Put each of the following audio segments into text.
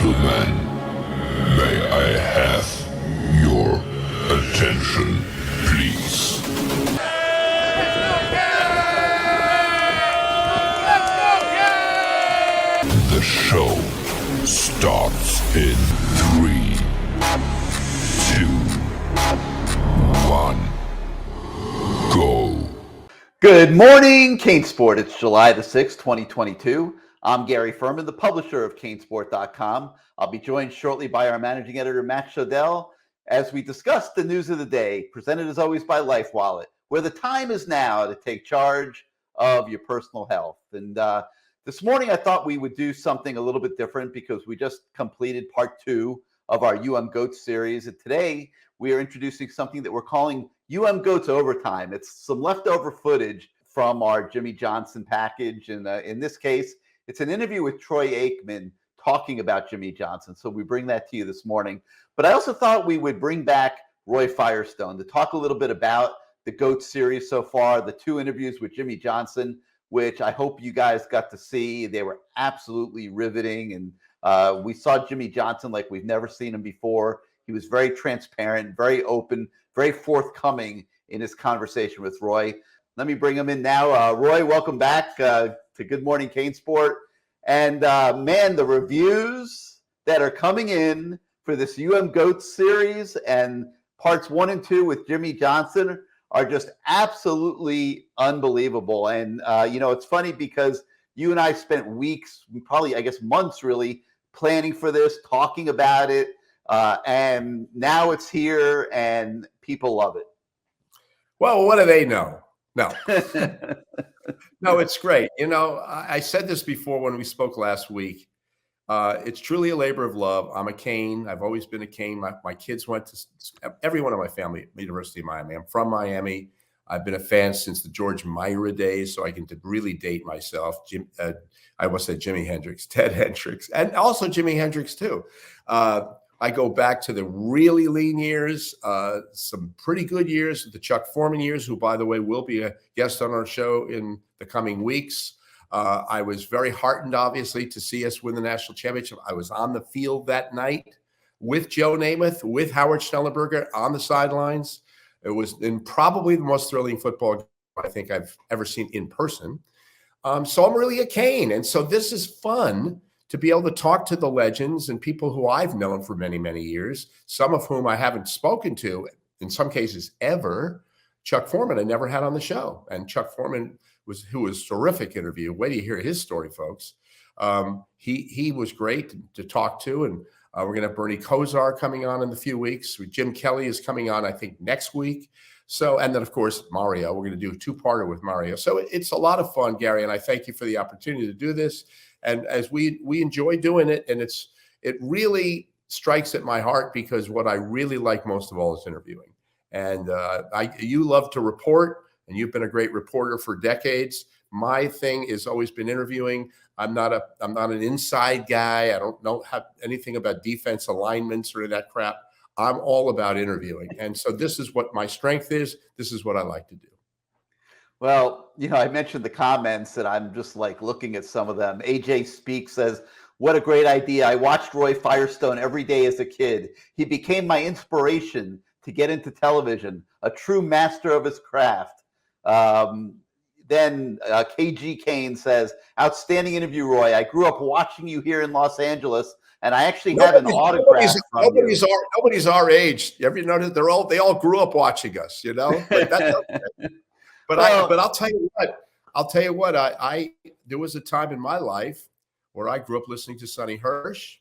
gentlemen, may I have your attention, please? The show starts in 3, 2, 1, go. Good morning, CaneSport. It's July the 6th, 2022. I'm Gary Ferman, the publisher of CaneSport.com. I'll be joined shortly by our managing editor, Matt Shodell, as we discuss the news of the day, presented as always by Lifewallet, where the time is now to take charge of your personal health. And this morning, I thought we would do something a little bit different because we just completed part 2 of our GOATs series. And today, we are introducing something that we're calling GOATs Overtime. It's some leftover footage from our Jimmy Johnson package. And in this case, it's an interview with Troy Aikman talking about Jimmy Johnson. So we bring that to you this morning. But I also thought we would bring back Roy Firestone to talk a little bit about the GOAT series so far, the 2 interviews with Jimmy Johnson, which I hope you guys got to see. They were absolutely riveting. And we saw Jimmy Johnson like we've never seen him before. He was very transparent, very open, very forthcoming in his conversation with Roy. Let me bring him in now. Roy, welcome back to Good Morning CaneSport. And man, the reviews that are coming in for this GOATs series and parts 1 and 2 with Jimmy Johnson are just absolutely unbelievable. And, it's funny because you and I spent weeks, probably, I guess, months really planning for this, talking about it. And now it's here and people love it. Well, what do they know? No. No, it's great. I said this before when we spoke last week. It's truly a labor of love. I'm a Cane. I've always been a Cane. My kids went to everyone in my family, University of Miami. I'm from Miami. I've been a fan since the George Myra days, so I can really date myself. I almost said Jimi Hendrix, Ted Hendricks, and also Jimi Hendrix too. I go back to the really lean years, some pretty good years, the Chuck Ferman years, who, by the way, will be a guest on our show in the coming weeks. I was very heartened, obviously, to see us win the national championship. I was on the field that night with Joe Namath, with Howard Schnellenberger on the sidelines. It was probably the most thrilling football game I think I've ever seen in person. So I'm really a Cane. And so this is fun to be able to talk to the legends and people who I've known for many, many years, some of whom I haven't spoken to, in some cases ever. Chuck Ferman I never had on the show. And Chuck Ferman who was a terrific interview. Wait till you hear his story, folks. He was great to talk to. And we're going to have Bernie Kosar coming on in a few weeks. Jim Kelly is coming on, I think, next week. So, and then, of course, Mario. We're going to do a 2-parter with Mario. So it's a lot of fun, Gary, and I thank you for the opportunity to do this. And as we enjoy doing it, and it really strikes at my heart because what I really like most of all is interviewing. And you love to report, and you've been a great reporter for decades. My thing has always been interviewing. I'm not an inside guy. I don't know anything about defense alignments or that crap. I'm all about interviewing. And so this is what my strength is. This is what I like to do. Well, I mentioned the comments and I'm just like looking at some of them. AJ Speaks says, what a great idea. I watched Roy Firestone every day as a kid. He became my inspiration to get into television, a true master of his craft. Then KG Kane says, outstanding interview, Roy. I grew up watching you here in Los Angeles, and I actually have an autograph from you. Nobody's our age. You notice they all grew up watching us, But that's okay. But I'll tell you what. There was a time in my life where I grew up listening to Sonny Hirsch.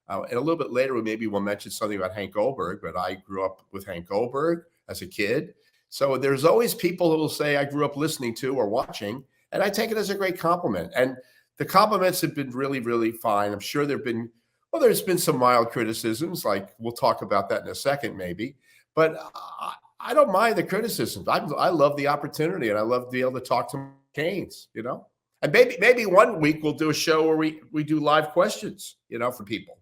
And a little bit later, maybe we'll mention something about Hank Goldberg, but I grew up with Hank Goldberg as a kid. So there's always people who will say I grew up listening to or watching, and I take it as a great compliment. And the compliments have been really, really fine. I'm sure there's been some mild criticisms, like we'll talk about that in a second maybe. But I don't mind the criticisms. I love the opportunity, and I love to be able to talk to Canes, And maybe one week we'll do a show where we do live questions, for people,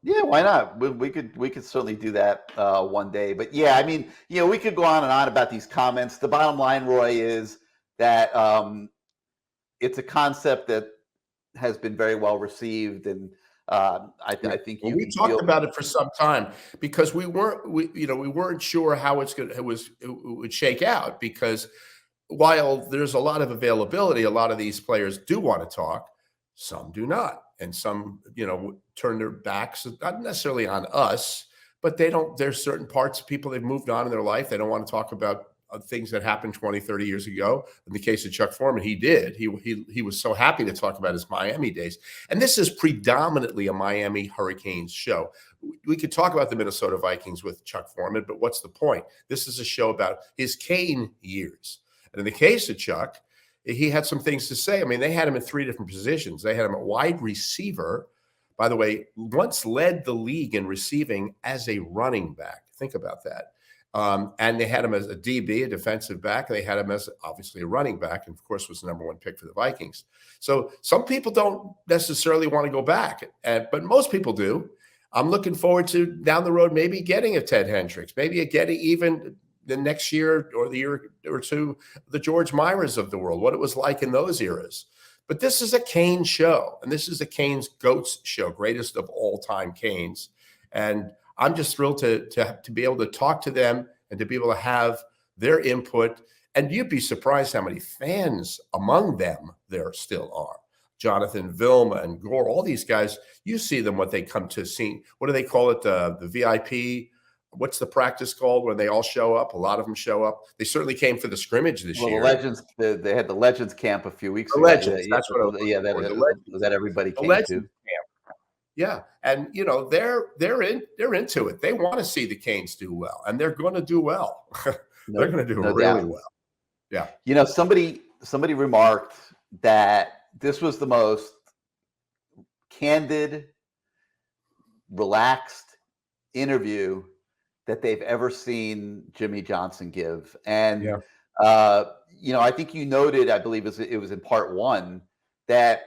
Yeah, why not? We could certainly do that one day. But yeah, I mean, we could go on and on about these comments. The bottom line, Roy, is that it's a concept that has been very well received, and I think Well, you we can talked feel. about it for some time because we weren't sure how it would shake out, because while there's a lot of availability, a lot of these players do want to talk. Some do not, and some turn their backs, not necessarily on us, but they don't. There's certain parts of people, they've moved on in their life. They don't want to talk about things that happened 20, 30 years ago. In the case of Chuck Ferman, he did. He was so happy to talk about his Miami days. And this is predominantly a Miami Hurricanes show. We could talk about the Minnesota Vikings with Chuck Ferman, but what's the point? This is a show about his Cane years. And in the case of Chuck, he had some things to say. I mean, they had him in 3 different positions. They had him at wide receiver. By the way, once led the league in receiving as a running back. Think about that. And they had him as a DB, a defensive back. They had him as obviously a running back, and of course was the number 1 pick for the Vikings. So some people don't necessarily want to go back, but most people do. I'm looking forward to down the road maybe getting a Ted Hendricks, maybe getting even the next year or the year or two, the George Myers of the world, what it was like in those eras. But this is a Cane show, and this is a Canes GOATs show, greatest of all time Canes. And I'm just thrilled to be able to talk to them and to be able to have their input. And you'd be surprised how many fans among them there still are. Jonathan Vilma and Gore, all these guys, you see them, what they come to see. What do they call it? The VIP. What's the practice called when they all show up? A lot of them show up. They certainly came for the scrimmage this year. The Legends, they had the Legends camp a few weeks ago. Legends, that's what I was that everybody came to. Camp. Yeah, and they're into it. They want to see the Canes do well, and they're going to do well. They're going to do really well. Yeah. Somebody remarked that this was the most candid, relaxed interview that they've ever seen Jimmy Johnson give. And, I think you noted, I believe it was in part 1, that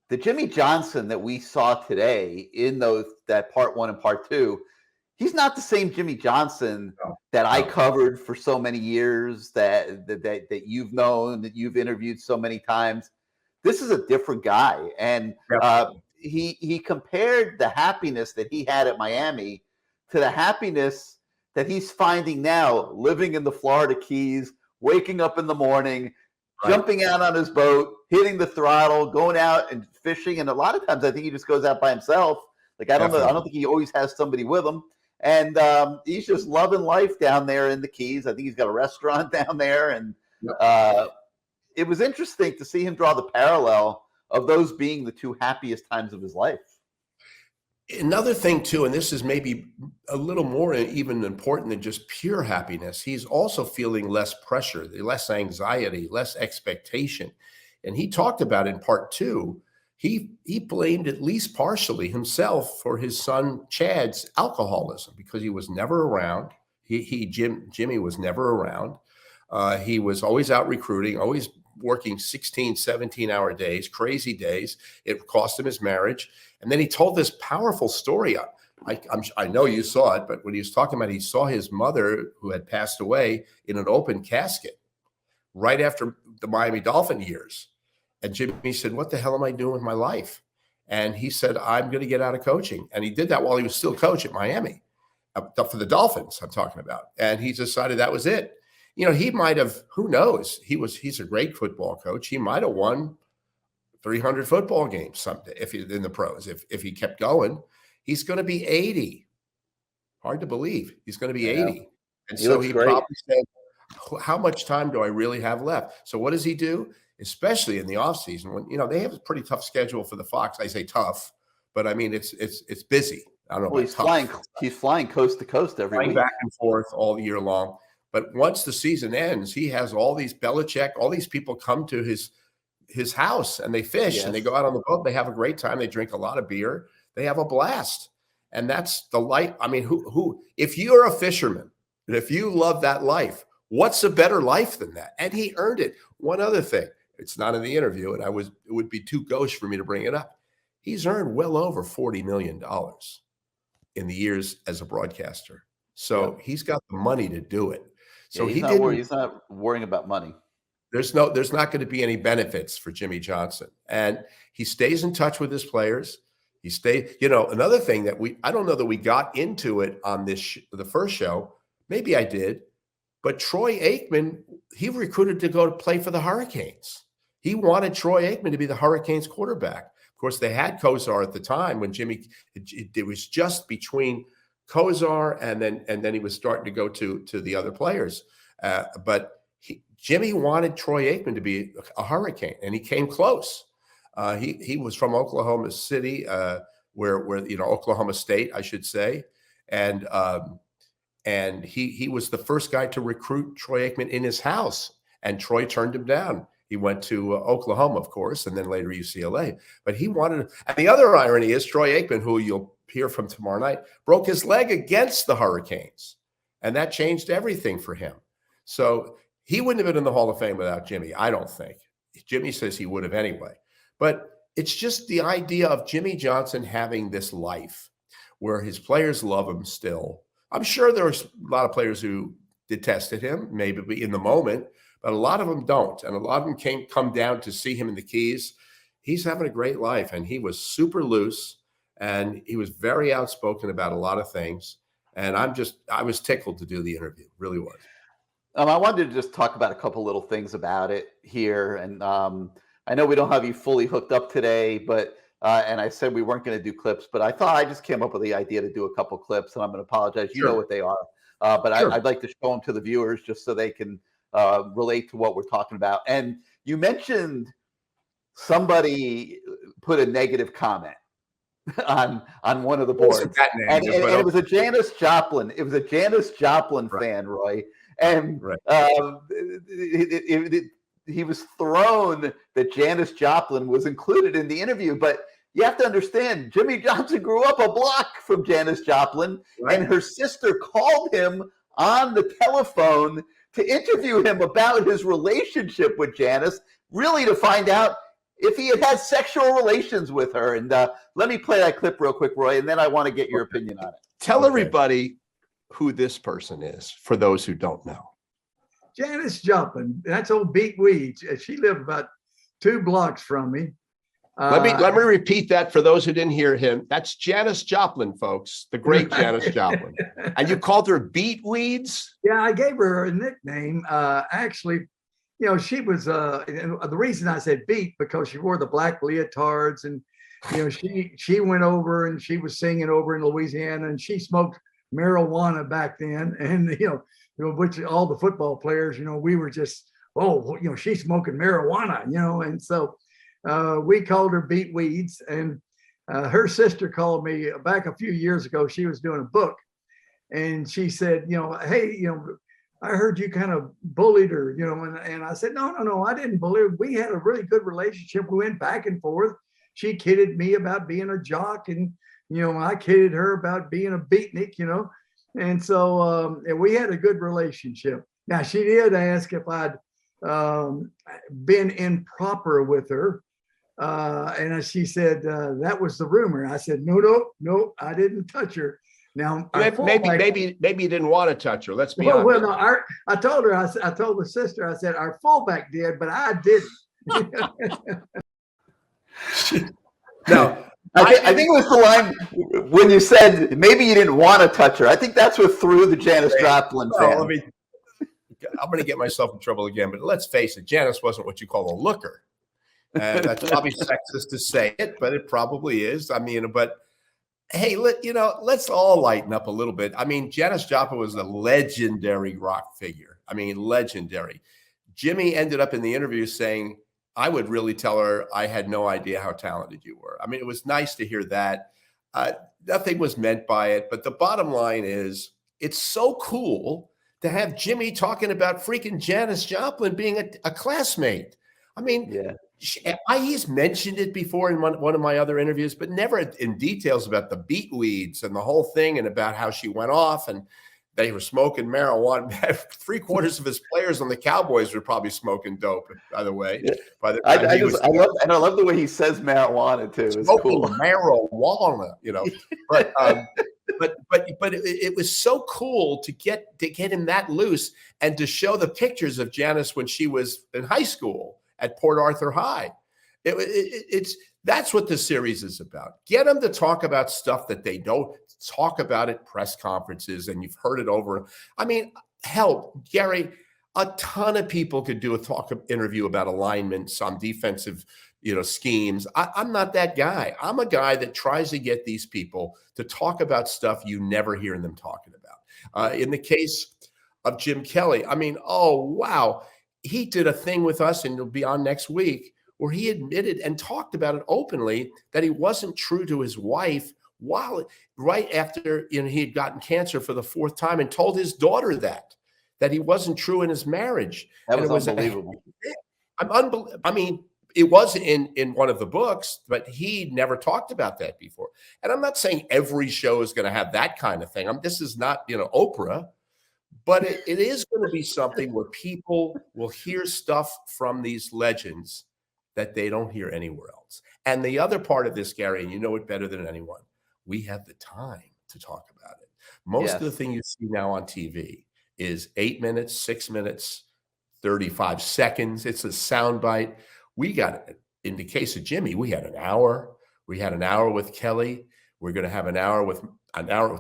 the Jimmy Johnson that we saw today in that part 1 and part 2, he's not the same Jimmy Johnson that I covered for so many years, that you've known, that you've interviewed so many times. This is a different guy. And he compared the happiness that he had at Miami to the happiness that he's finding now living in the Florida Keys, waking up in the morning, jumping out on his boat, hitting the throttle, going out and fishing. And a lot of times I think he just goes out by himself. Like, I don't know. I don't think he always has somebody with him. And he's just loving life down there in the Keys. I think he's got a restaurant down there. And it was interesting to see him draw the parallel of those being the 2 happiest times of his life. Another thing too, and this is maybe a little more even important than just pure happiness, he's also feeling less pressure, less anxiety, less expectation. And he talked about in part 2, he blamed at least partially himself for his son Chad's alcoholism, because he was never around. Jimmy was never around. He was always out recruiting, always working 16, 17-hour days, crazy days. It cost him his marriage. And then he told this powerful story. I know you saw it, but when he was talking about, he saw his mother, who had passed away, in an open casket right after the Miami Dolphin years. And Jimmy said, "What the hell am I doing with my life?" And he said, "I'm going to get out of coaching." And he did that while he was still coach at Miami, for the Dolphins I'm talking about. And he decided that was it. He might have, who knows? He's a great football coach. He might have won 300 football games someday if he's in the pros. If he kept going, he's going to be 80. Hard to believe. He's going to be 80. And so he probably said, how much time do I really have left? So what does he do? Especially in the offseason, when they have a pretty tough schedule for the Fox. I say tough, but I mean it's busy. I don't know. Well, he's flying coast to coast every week, back and forth all year long. But once the season ends, he has all these Belichick, all these people come to his house, and they fish and they go out on the boat. They have a great time. They drink a lot of beer. They have a blast. And that's the life. I mean, who if you're a fisherman and if you love that life, what's a better life than that? And he earned it. One other thing, it's not in the interview, and it would be too gauche for me to bring it up. He's earned well over $40 million in the years as a broadcaster. So he's got the money to do it. So he's not worrying about money. There's not going to be any benefits for Jimmy Johnson. And he stays in touch with his players. He stayed. You know, another thing that I don't know that we got into it on the first show. Maybe I did, but Troy Aikman, he recruited to go to play for the Hurricanes. He wanted Troy Aikman to be the Hurricanes quarterback. Of course, they had Kozar at the time when Jimmy. It was just between Kozar and then he was starting to go to the other players. But Jimmy wanted Troy Aikman to be a Hurricane, and he came close. He was from Oklahoma City, where Oklahoma State, I should say, and he was the first guy to recruit Troy Aikman in his house, and Troy turned him down. He went to Oklahoma, of course, and then later UCLA. But he wanted. And the other irony is Troy Aikman, who you'll hear from tomorrow night, broke his leg against the Hurricanes, and that changed everything for him. So he wouldn't have been in the Hall of Fame without Jimmy, I don't think. Jimmy says he would have anyway. But it's just the idea of Jimmy Johnson having this life where his players love him still. I'm sure there's a lot of players who detested him, maybe in the moment, but a lot of them don't. And a lot of them come down to see him in the Keys. He's having a great life, and he was super loose, and he was very outspoken about a lot of things. And I was tickled to do the interview, really was. I wanted to just talk about a couple little things about it here. And I know we don't have you fully hooked up today, but and I said we weren't going to do clips, but I thought I just came up with the idea to do a couple clips, and I'm going to apologize. You know what they are. But sure. I'd like to show them to the viewers just so they can relate to what we're talking about. And you mentioned somebody put a negative comment on one of the boards, and it was a Janis Joplin. It was a Janis Joplin fan, Roy, and he was thrown that Janis Joplin was included in the interview. But you have to understand, Jimmy Johnson grew up a block from Janis Joplin, and her sister called him on the telephone to interview him about his relationship with Janis, really to find out if he had sexual relations with her. And let me play that clip real quick, Roy, and then I want to get your opinion on it. Tell everybody who this person is, for those who don't know. Janis Joplin, that's old Beat Weeds. She lived about 2 blocks from me. Let me repeat that for those who didn't hear him. That's Janis Joplin, folks, the great Janis Joplin. And you called her Beat Weeds? Yeah, I gave her a nickname. Actually, she was the reason I said Beat, because she wore the black leotards, and she went over and she was singing over in Louisiana, and she smoked marijuana back then, and which all the football players, we were just, she's smoking marijuana, and so we called her Beat Weeds. And her sister called me back a few years ago. She was doing a book, and she said, hey, I heard you kind of bullied her, and I said, no, I didn't bully her. We had a really good relationship. We went back and forth. She kidded me about being a jock, and I kidded her about being a beatnik, and so we had a good relationship. Now, she did ask if I'd been improper with her, and she said that was the rumor. I said, no, I didn't touch her. Now, maybe you didn't want to touch her. Let's be honest. Well, no, I told her. I told the sister. I said our fullback did, but I didn't. No. I think it was the line when you said maybe you didn't want to touch her. I think that's what threw the Janis Joplin fan. I'm going to get myself in trouble again, but let's face it, Janis wasn't what you call a looker. That's probably sexist to say it, but it probably is. I mean, but hey, let's all lighten up a little bit. I mean, Janis Joplin was a legendary rock figure. I mean, legendary. Jimmy ended up in the interview saying, I would really tell her I had no idea how talented you were. I mean, it was nice to hear that. Nothing was meant by it. But the bottom line is, it's so cool to have Jimmy talking about freaking Janis Joplin being a classmate. I mean, he's mentioned it before in one of my other interviews, but never in details about the Beat Weeds and the whole thing, and about how she went off and they were smoking marijuana. 3/4 of his players on the Cowboys were probably smoking dope, by the way. I love the way he says marijuana too. It's cool. Marijuana, But it was so cool to get him that loose, and to show the pictures of Janis when she was in high school at Port Arthur High. That's what the series is about. Get them to talk about stuff that they don't talk about at press conferences, and you've heard it over. I mean, hell, Gary, a ton of people could do a interview about alignments on defensive, schemes. I'm not that guy. I'm a guy that tries to get these people to talk about stuff you never hear them talking about. In the case of Jim Kelly, I mean, oh, wow. He did a thing with us, and it'll be on next week, where he admitted and talked about it openly that he wasn't true to his wife right after he had gotten cancer for the 4th time, and told his daughter that he wasn't true in his marriage. That was unbelievable. I mean, it was in one of the books, but he never talked about that before. And I'm not saying every show is going to have that kind of thing. This is not, Oprah, but it is going to be something where people will hear stuff from these legends that they don't hear anywhere else. And the other part of this, Gary, and you know it better than anyone, we have the time to talk about it. Most of the thing you see now on TV is 8 minutes, 6 minutes, 35 seconds. It's a soundbite. We got, in the case of Jimmy, we had an hour. We had an hour with Kelly. We're going to have an hour with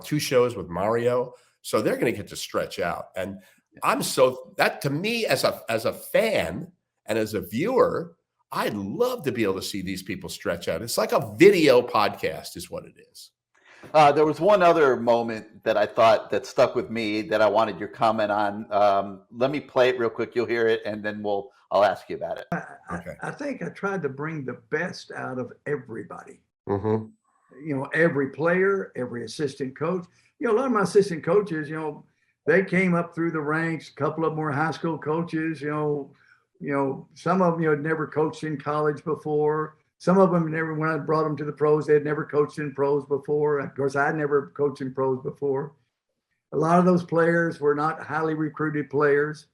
2 shows with Mario. So they're going to get to stretch out. And that to me as a fan and as a viewer, I'd love to be able to see these people stretch out. It's like a video podcast is what it is. There was one other moment that I thought that stuck with me that I wanted your comment on. Let me play it real quick. You'll hear it, and then I'll ask you about it. Okay. I think I tried to bring the best out of everybody. Mm-hmm. Every player, every assistant coach. A lot of my assistant coaches, they came up through the ranks. A couple of them were high school coaches. Some of them had never coached in college before. Some of them never, when I brought them to the pros, they had never coached in pros before. Of course, I'd never coached in pros before. A lot of those players were not highly recruited players.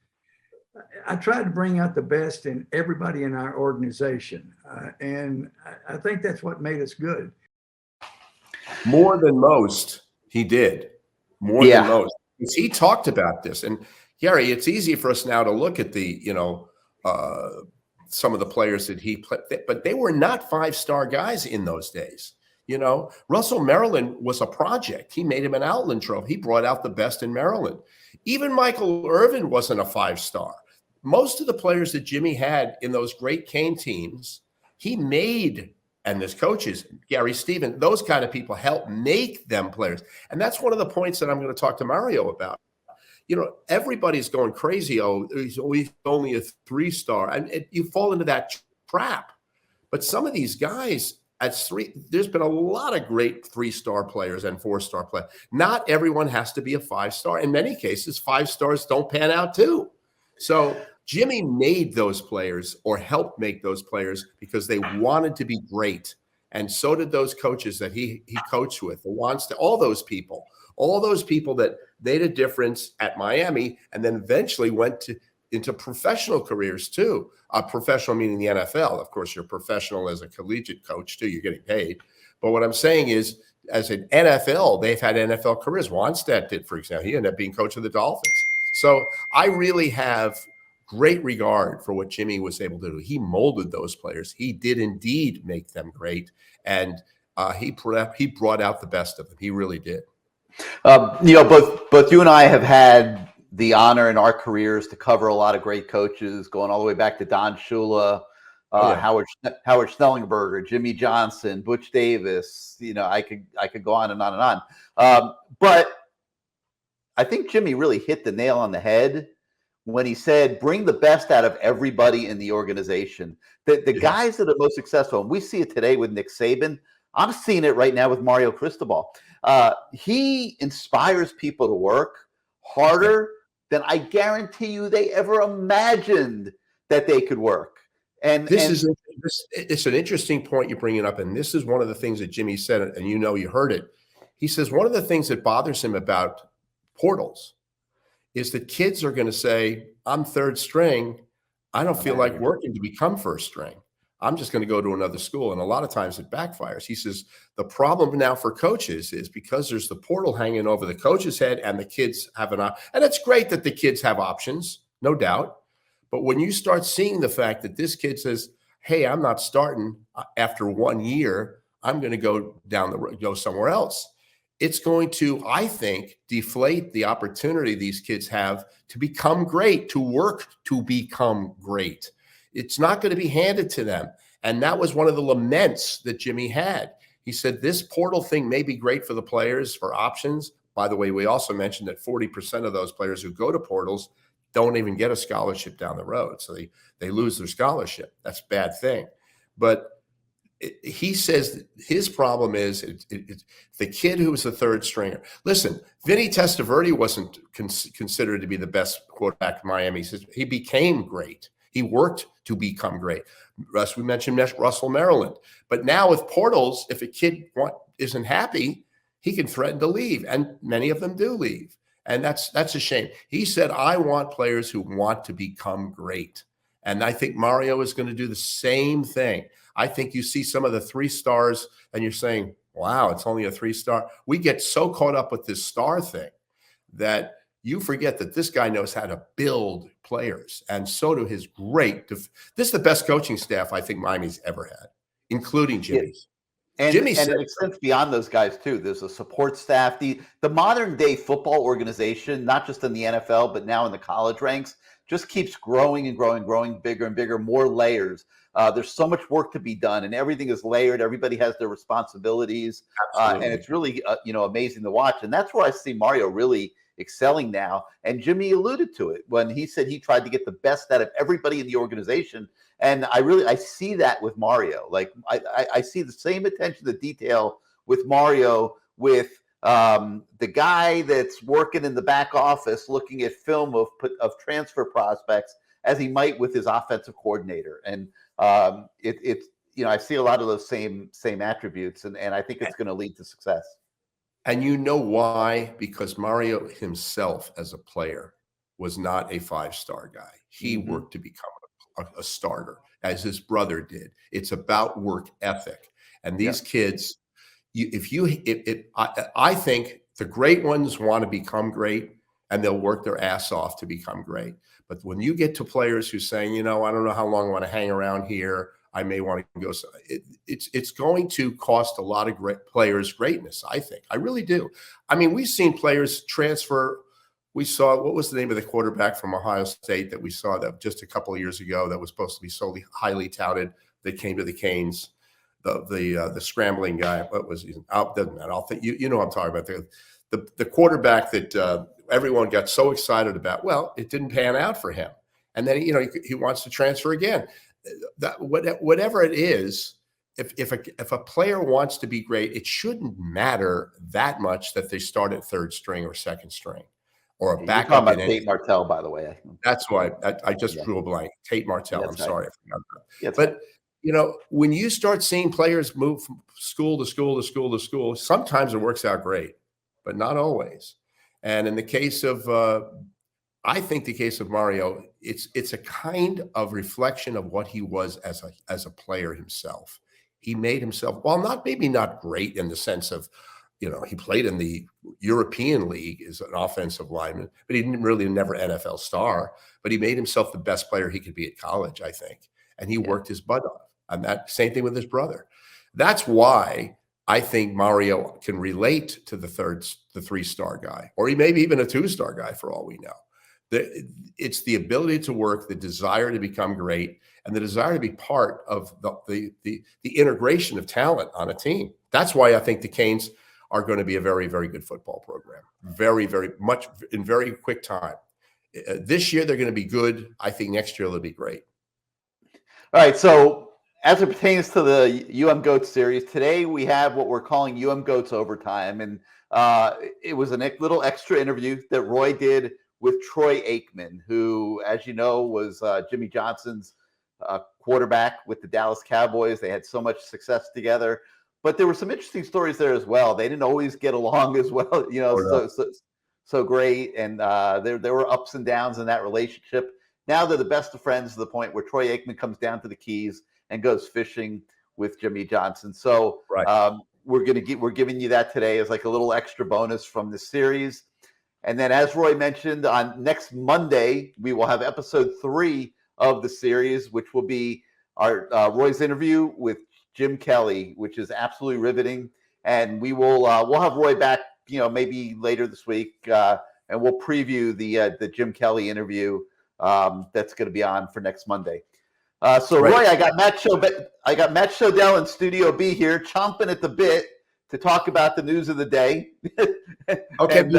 I tried to bring out the best in everybody in our organization. And I think that's what made us good. More than most, he did. More than most. He talked about this. And Gary, it's easy for us now to look at the, some of the players that he played, but they were not 5-star guys in those days. Russell Maryland was a project. He made him an Outland Trophy. He brought out the best in Maryland. Even Michael Irvin wasn't a 5-star. Most of the players that Jimmy had in those great Cane teams, he made, and his coaches, Gary Stephen, those kind of people helped make them players. And that's one of the points that I'm going to talk to Mario about. Everybody's going crazy. Oh, he's only a 3-star. And you fall into that trap. But some of these guys at 3, there's been a lot of great 3-star players and 4-star players. Not everyone has to be a 5-star. In many cases, 5 stars don't pan out too. So Jimmy made those players or helped make those players because they wanted to be great. And so did those coaches that he coached with, all those people that made a difference at Miami and then eventually went into professional careers too. Professional meaning the NFL. Of course, you're professional as a collegiate coach too. You're getting paid. But what I'm saying is, as an NFL, they've had NFL careers. Wannstedt did, for example. He ended up being coach of the Dolphins. So I really have great regard for what Jimmy was able to do. He molded those players. He did indeed make them great. And he brought out the best of them. He really did. Both you and I have had the honor in our careers to cover a lot of great coaches, going all the way back to Don Shula, Howard Schnellenberger, Jimmy Johnson, Butch Davis. I could go on and on and on. But I think Jimmy really hit the nail on the head when he said, bring the best out of everybody in the organization. The guys that are most successful, and we see it today with Nick Saban. I'm seeing it right now with Mario Cristobal. He inspires people to work harder than I guarantee you they ever imagined that they could work. And it's an interesting point you're bringing up. And this is one of the things that Jimmy said, and you heard it. He says one of the things that bothers him about portals is that kids are going to say, I'm third string. I don't feel like working to become first string. I'm just going to go to another school. And a lot of times it backfires. He says the problem now for coaches is because there's the portal hanging over the coach's head and the kids have and it's great that the kids have options, no doubt. But when you start seeing the fact that this kid says, hey, I'm not starting after 1 year. I'm going to go down the road, go somewhere else. It's going to, I think, deflate the opportunity these kids have to become great, to work to become great. It's not going to be handed to them. And that was one of the laments that Jimmy had. He said, this portal thing may be great for the players, for options. By the way, we also mentioned that 40% of those players who go to portals don't even get a scholarship down the road. So they lose their scholarship. That's a bad thing. But he says his problem is the kid who was the third stringer. Listen, Vinny Testaverde wasn't considered to be the best quarterback in Miami. He became great. He worked to become great. Russ, we mentioned Russell Maryland. But now with portals, if a kid isn't happy, he can threaten to leave. And many of them do leave. And that's a shame. He said, I want players who want to become great. And I think Mario is going to do the same thing. I think you see some of the 3 stars and you're saying, wow, it's only a 3-star. We get so caught up with this star thing that you forget that this guy knows how to build players. And so do his this is the best coaching staff I think Miami's ever had, including Jimmy's. And it extends beyond those guys too. There's a support staff. The modern day football organization, not just in the NFL, but now in the college ranks, just keeps growing and growing, bigger and bigger, more layers. There's so much work to be done, and everything is layered. Everybody has their responsibilities, and it's really amazing to watch. And that's where I see Mario really excelling now. And Jimmy alluded to it when he said he tried to get the best out of everybody in the organization. And I see that with Mario. Like I see the same attention to detail with Mario, with the guy that's working in the back office looking at film of transfer prospects as he might with his offensive coordinator. And it's I see a lot of those same attributes, and I think it's going to lead to success. And you know why? Because Mario himself as a player was not a 5-star guy. He worked to become a starter, as his brother did. It's about work ethic. And these kids, I think the great ones want to become great, and they'll work their ass off to become great. But when you get to players who saying, I don't know how long I want to hang around here, I may want to go. It's going to cost a lot of great players greatness, I think. I really do. I mean, we've seen players transfer. We saw, what was the name of the quarterback from Ohio State that we saw that just a couple of years ago that was supposed to be so highly touted that came to the Canes, the scrambling guy. What was he? Doesn't matter. I'll think you know what I'm talking about. The quarterback that everyone got so excited about. Well, it didn't pan out for him, and then he wants to transfer again. Whatever it is, if a player wants to be great, it shouldn't matter that much that they start at third string or second string or a backup. You're talking about Tate Martell, by the way. That's why I just drew a blank. Tate Martell. I'm sorry. I forgot that. But when you start seeing players move from school to school to school to school, sometimes it works out great, but not always. And in the case of I think the case of Mario, it's a kind of reflection of what he was as a player himself. He made himself, maybe not great in the sense of, he played in the European League as an offensive lineman, but he didn't really never NFL star. But he made himself the best player he could be at college, I think, and he worked his butt off. And that same thing with his brother. That's why I think Mario can relate to the 3-star guy, or he may be even a 2-star guy for all we know. It's the ability to work, the desire to become great, and the desire to be part of the integration of talent on a team. That's why I think the Canes are going to be a very, very good football program. Very, very much in very quick time. This year they're going to be good. I think next year they'll be great. All right. So as it pertains to the UM Goats series, today we have what we're calling UM Goats Overtime. And it was a little extra interview that Roy did with Troy Aikman, who, as you know, was Jimmy Johnson's quarterback with the Dallas Cowboys. They had so much success together. But there were some interesting stories there as well. They didn't always get along as well, so great. And there were ups and downs in that relationship. Now they're the best of friends to the point where Troy Aikman comes down to the Keys and goes fishing with Jimmy Johnson. So we're giving you that today as like a little extra bonus from this series. And then, as Roy mentioned, on next Monday we will have episode 3 of the series, which will be our Roy's interview with Jim Kelly, which is absolutely riveting. And we'll have Roy back, maybe later this week, and we'll preview the Jim Kelly interview that's going to be on for next Monday. So Right. Roy, I got Matt Shodell in Studio B here, chomping at the bit to talk about the news of the day. Okay, And,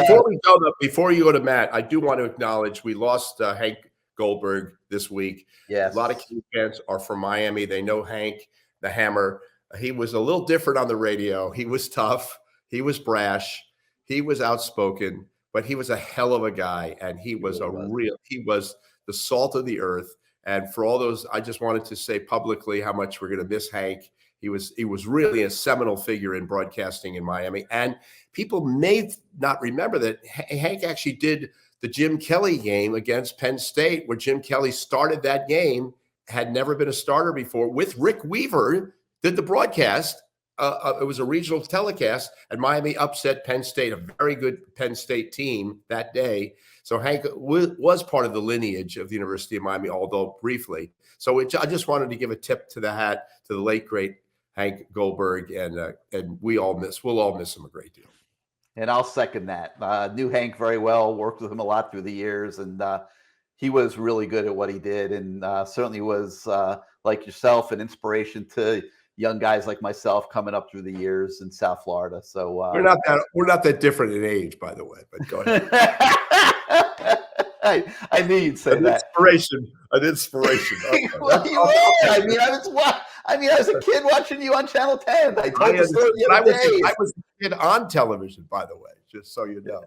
before you go to Matt, I do want to acknowledge we lost Hank Goldberg this week. yes. A lot of King fans are from Miami. They know Hank, the Hammer. He was a little different on the radio. He was tough. He was brash. He was outspoken, but he was a hell of a guy. And he was the salt of the earth. And for all those, I just wanted to say publicly how much we're going to miss Hank. He was really a seminal figure in broadcasting in Miami. And people may not remember that Hank actually did the Jim Kelly game against Penn State, where Jim Kelly started that game, had never been a starter before, with Rick Weaver, did the broadcast. It was a regional telecast, and Miami upset Penn State, a very good Penn State team that day. So Hank was part of the lineage of the University of Miami, although briefly. So I just wanted to give a tip to the hat to the late, great Hank Goldberg, and we'll all miss him a great deal. And I'll second that. Knew Hank very well, worked with him a lot through the years, and he was really good at what he did, and certainly was, like yourself, an inspiration to young guys like myself coming up through the years in South Florida. So we're not that different in age, by the way. But go ahead. I knew you'd say that. An inspiration. Okay. Well, you were. I was a kid watching you on Channel 10. I told the story the other day. I was a kid on television, by the way, just so you know.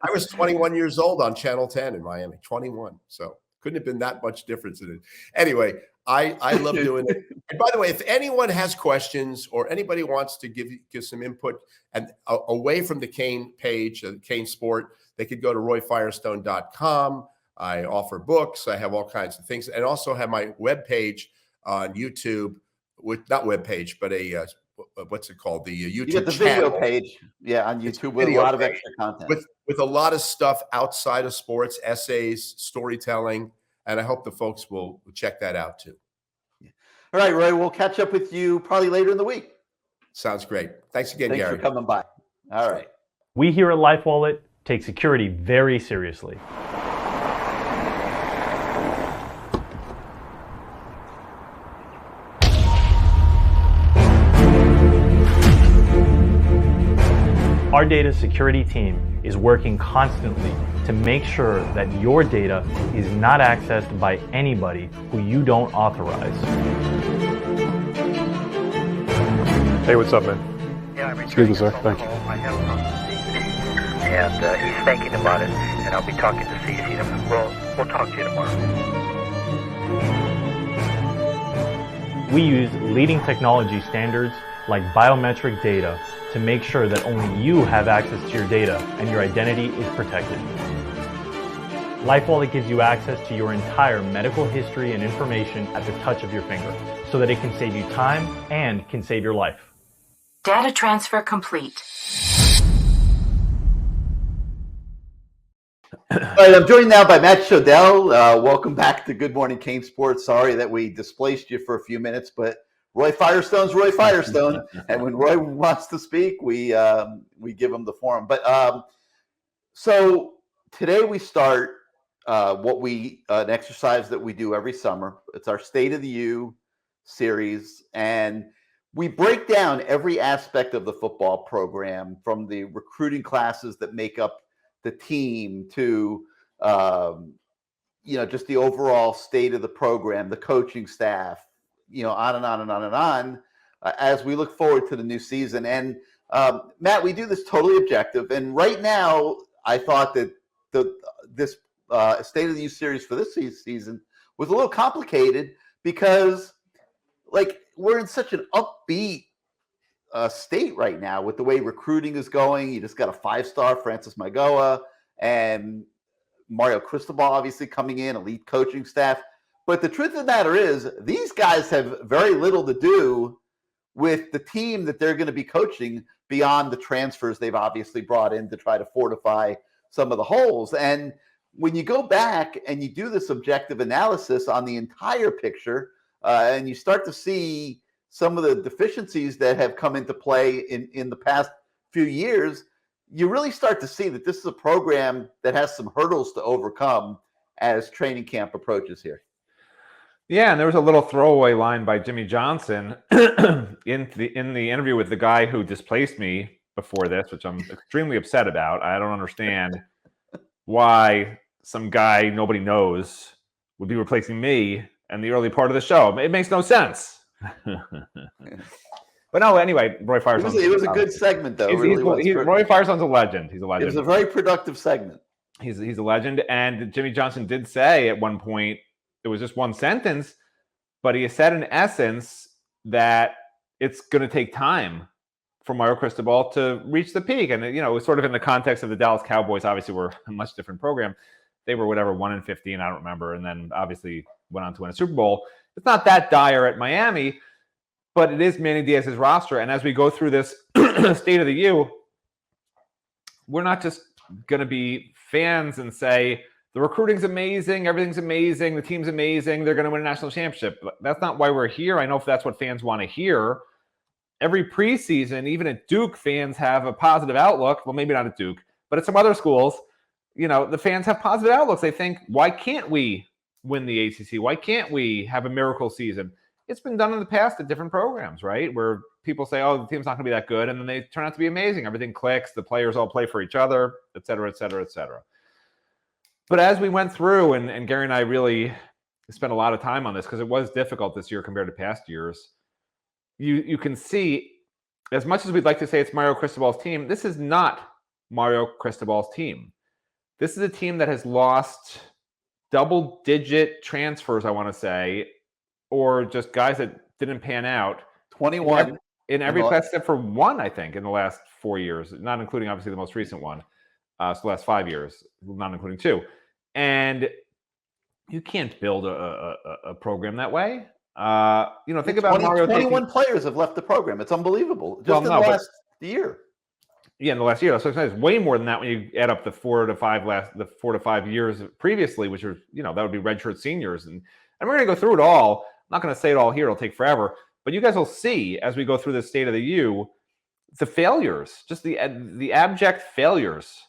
I was 21 years old on Channel 10 in Miami, 21. So couldn't have been that much difference in it. Anyway, I love doing it. And by the way, if anyone has questions or anybody wants to give some input and away from the Cane page, CaneSport, they could go to royfirestone.com. I offer books. I have all kinds of things, and also have my webpage on YouTube, not webpage, but a what's it called? The YouTube you get the channel. video page, on YouTube with a lot of extra content. With a lot of stuff outside of sports, essays, storytelling, and I hope the folks will check that out too. All right, Roy, we'll catch up with you probably later in the week. Sounds great. Thanks again, Thanks Gary. for coming by. All right. We here at Lifewallet take security very seriously. Our data security team is working constantly to make sure that your data is not accessed by anybody who you don't authorize. Hey, what's up, man? Yeah, I'm Excuse me, sir. Thank you. I have him on the CC, and he's thinking about it, and I'll be talking to CC. We'll talk to you tomorrow. We use leading technology standards like biometric data to make sure that only you have access to your data and your identity is protected. Lifewallet gives you access to your entire medical history and information at the touch of your finger, so that it can save you time and can save your life. Data transfer complete. All right, I'm joined now by Matt Shodell. Welcome back to Good Morning CaneSport. Sorry that we displaced you for a few minutes, but Roy Firestone's Roy Firestone, and when Roy wants to speak, we give him the forum. But so today we start an exercise that we do every summer. It's our State of the U series, and we break down every aspect of the football program, from the recruiting classes that make up the team to just the overall state of the program, the coaching staff, on and on and on and on, as we look forward to the new season. And Matt, we do this totally objective. And right now, I thought that this State of the U series for this season was a little complicated because, we're in such an upbeat state right now with the way recruiting is going. You just got a 5-star Francis Magoa and Mario Cristobal obviously coming in, elite coaching staff. But the truth of the matter is, these guys have very little to do with the team that they're going to be coaching beyond the transfers they've obviously brought in to try to fortify some of the holes. And when you go back and you do this objective analysis on the entire picture, and you start to see some of the deficiencies that have come into play in the past few years, you really start to see that this is a program that has some hurdles to overcome as training camp approaches here. Yeah, and there was a little throwaway line by Jimmy Johnson in the interview with the guy who displaced me before this, which I'm extremely upset about. I don't understand why some guy nobody knows would be replacing me in the early part of the show. It makes no sense. But no, anyway, Roy Firestone. It was a good segment, though. Roy Firestone's a legend. He's a legend. It was a very productive segment. He's a legend. And Jimmy Johnson did say at one point, it was just one sentence, but he said in essence that it's going to take time for Mario Cristobal to reach the peak. And, it was sort of in the context of the Dallas Cowboys, obviously were a much different program. They were 1-15, I don't remember. And then obviously went on to win a Super Bowl. It's not that dire at Miami, but it is Manny Diaz's roster. And as we go through this State of the U, we're not just going to be fans and say, the recruiting's amazing, everything's amazing, the team's amazing, they're going to win a national championship. That's not why we're here. I know if that's what fans want to hear. Every preseason, even at Duke, fans have a positive outlook. Well, maybe not at Duke, but at some other schools, the fans have positive outlooks. They think, why can't we win the ACC? Why can't we have a miracle season? It's been done in the past at different programs, right? Where people say, oh, the team's not going to be that good. And then they turn out to be amazing. Everything clicks. The players all play for each other, et cetera, et cetera, et cetera. But as we went through, and Gary and I really spent a lot of time on this because it was difficult this year compared to past years, you can see, as much as we'd like to say it's Mario Cristobal's team, this is not Mario Cristobal's team. This is a team that has lost double-digit transfers, I want to say, or just guys that didn't pan out. 21. In every class except for one, I think, in the last 4 years, not including, obviously, the most recent one. So the last 5 years, not including 2. And you can't build a program that way. Think about Mario. 21 players have left the program. It's unbelievable. Just in the last year. Yeah, in the last year. So it's way more than that when you add up the 4 to 5 years previously, which are, that would be redshirt seniors. And we're going to go through it all. I'm not going to say it all here. It'll take forever. But you guys will see as we go through the State of the U, the failures, just the abject failures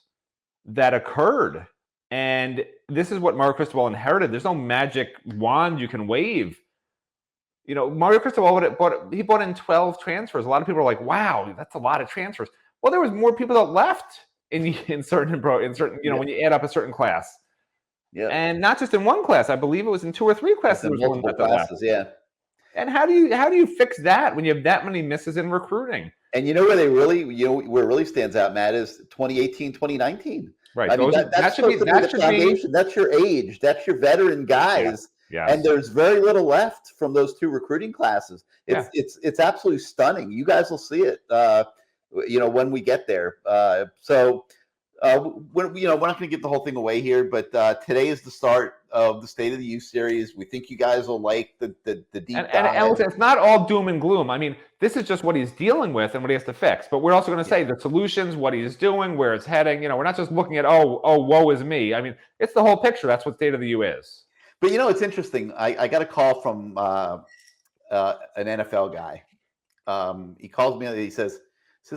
that occurred. And this is what Mario Cristobal inherited. There's no magic wand you can wave. Mario Cristobal brought in 12 transfers. A lot of people are like, "Wow, that's a lot of transfers." Well, there was more people that left in certain when you add up a certain class. Yeah, and not just in one class. I believe it was in 2 or 3 classes. Multiple classes, yeah. And how do you fix that when you have that many misses in recruiting? And where they really, where it really stands out, Matt, is 2018, 2019. Right. I mean, that should be the foundation. That's your age. That's your veteran guys. Yeah. And there's very little left from those 2 recruiting classes. It's absolutely stunning. You guys will see it, when we get there. We're not going to give the whole thing away here, but today is the start of the State of the U series. We think you guys will like the deep dive. And it's not all doom and gloom. I mean, this is just what he's dealing with and what he has to fix. But we're also going to say the solutions, what he's doing, where it's heading. We're not just looking at, woe is me. I mean, it's the whole picture. That's what State of the U is. But it's interesting. I got a call from an NFL guy. He calls me. He says,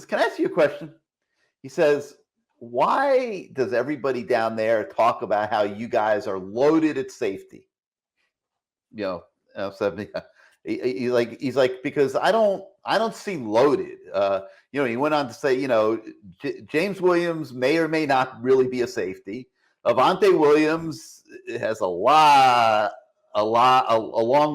"Can I ask you a question?" He says, "Why does everybody down there talk about how you guys are loaded at safety?" He's like, because I don't see loaded. He went on to say, James Williams may or may not really be a safety. Avante Williams has a long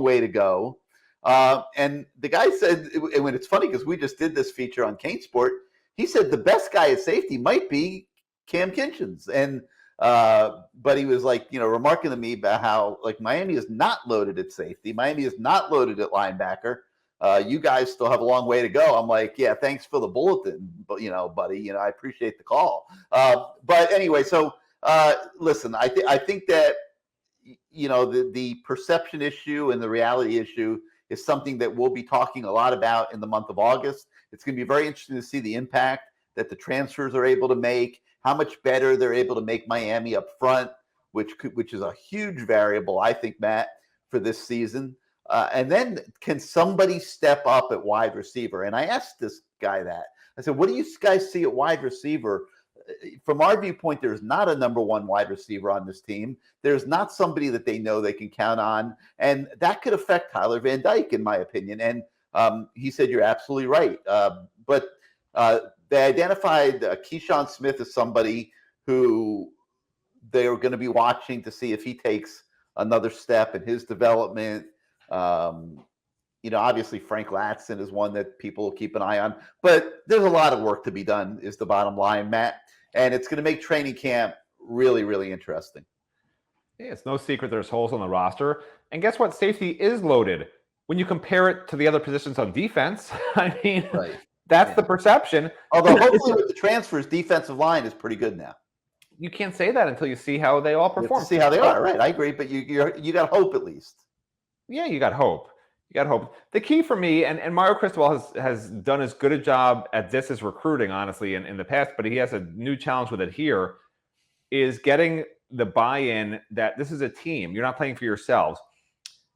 way to go. And the guy said, and when it's funny because we just did this feature on CaneSport, he said the best guy at safety might be Cam Kinchins. And but he was remarking to me about how Miami is not loaded at safety. Miami is not loaded at linebacker. You guys still have a long way to go. I'm like, yeah, thanks for the bulletin, but buddy, I appreciate the call. But anyway, so listen, I think that the perception issue and the reality issue is something that we'll be talking a lot about in the month of August. It's going to be very interesting to see the impact that the transfers are able to make, how much better they're able to make Miami up front, which is a huge variable, I think, Matt, for this season. And then can somebody step up at wide receiver? And I asked this guy that. I said, what do you guys see at wide receiver? From our viewpoint, there's not a number one wide receiver on this team. There's not somebody that they know they can count on. And that could affect Tyler Van Dyke, in my opinion. And he said, you're absolutely right. But they identified Keyshawn Smith as somebody who they were going to be watching to see if he takes another step in his development. Obviously Frank Latson is one that people will keep an eye on, but there's a lot of work to be done is the bottom line, Matt. And it's going to make training camp really, really interesting. Yeah, it's no secret there's holes on the roster. And guess what? Safety is loaded. When you compare it to the other positions on defense, I mean, right. That's the perception. Although hopefully with the transfers, defensive line is pretty good now. You can't say that until you see how they all perform. See how they are, right? I agree, but you got hope at least. Yeah, you got hope. You got hope. The key for me, and Mario Cristobal has done as good a job at this as recruiting, honestly, in the past, but he has a new challenge with it here, is getting the buy-in that this is a team. You're not playing for yourselves.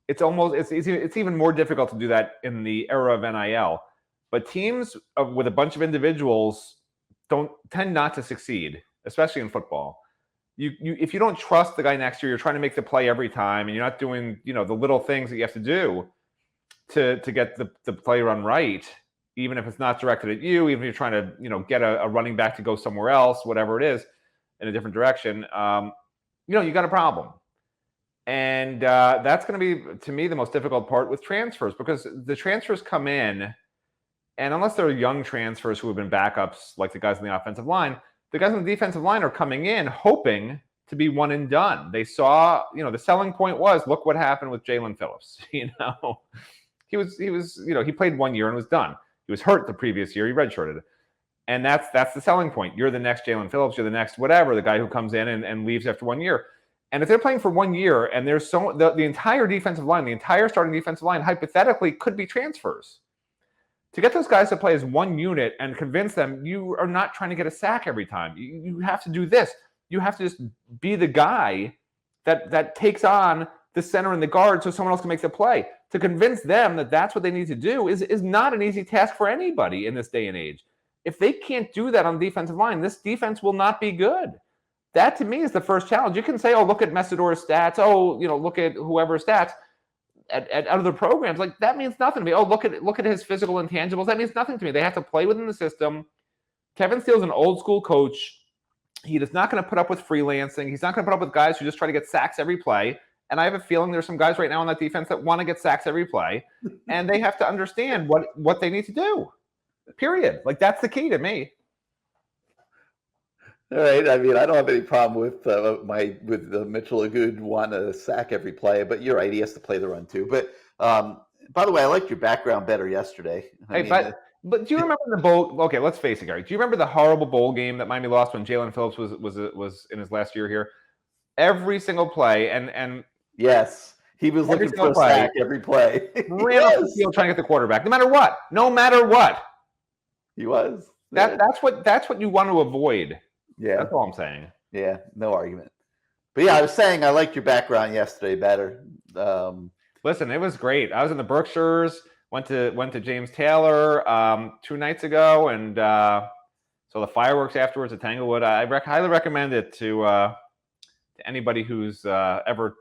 It's even more difficult to do that in the era of NIL. But teams with a bunch of individuals tend not to succeed, especially in football. If you don't trust the guy next to you, you're trying to make the play every time, and you're not doing the little things that you have to do to get the play run right, even if it's not directed at you, even if you're trying to get a running back to go somewhere else, whatever it is, in a different direction, you got a problem. And that's going to be, to me, the most difficult part with transfers, because the transfers come in, and unless they're young transfers who have been backups, like the guys on the offensive line, the guys on the defensive line are coming in hoping to be one and done. They saw, the selling point was, look what happened with Jalen Phillips. He played 1 year and was done. He was hurt the previous year. He redshirted. And that's the selling point. You're the next Jalen Phillips. You're the next whatever, the guy who comes in and leaves after 1 year. And if they're playing for 1 year and there's the entire defensive line, the entire starting defensive line hypothetically could be transfers. To get those guys to play as one unit and convince them you are not trying to get a sack every time. You have to do this. You have to just be the guy that takes on the center and the guard so someone else can make the play. To convince them that that's what they need to do is not an easy task for anybody in this day and age. If they can't do that on the defensive line, this defense will not be good. That, to me, is the first challenge. You can say, look at Mesidor's stats. Look at whoever's stats at other programs. Like, that means nothing to me. Look at his physical intangibles. That means nothing to me. They have to play within the system. Kevin Steele's an old school coach. He is not going to put up with freelancing. He's not going to put up with guys who just try to get sacks every play. And I have a feeling there's some guys right now on that defense that want to get sacks every play. And they have to understand what they need to do. Period. Like, that's the key to me. All right. I mean, I don't have any problem with Mitchell Agood wanting to sack every play, but you're right. He has to play the run too. But by the way, I liked your background better yesterday. But do you remember the bowl? Okay, let's face it, Gary. Do you remember the horrible bowl game that Miami lost when Jalen Phillips was in his last year here? Every single play, and yes, he was looking for a sack every play. Ran off the field trying to get the quarterback, no matter what. He was. That's what you want to avoid. Yeah, that's all I'm saying. Yeah, no argument. But yeah, I was saying I liked your background yesterday better. Listen, it was great. I was in the Berkshires. Went to James Taylor 2 nights ago, and so the fireworks afterwards at Tanglewood. I highly recommend it to anybody who's ever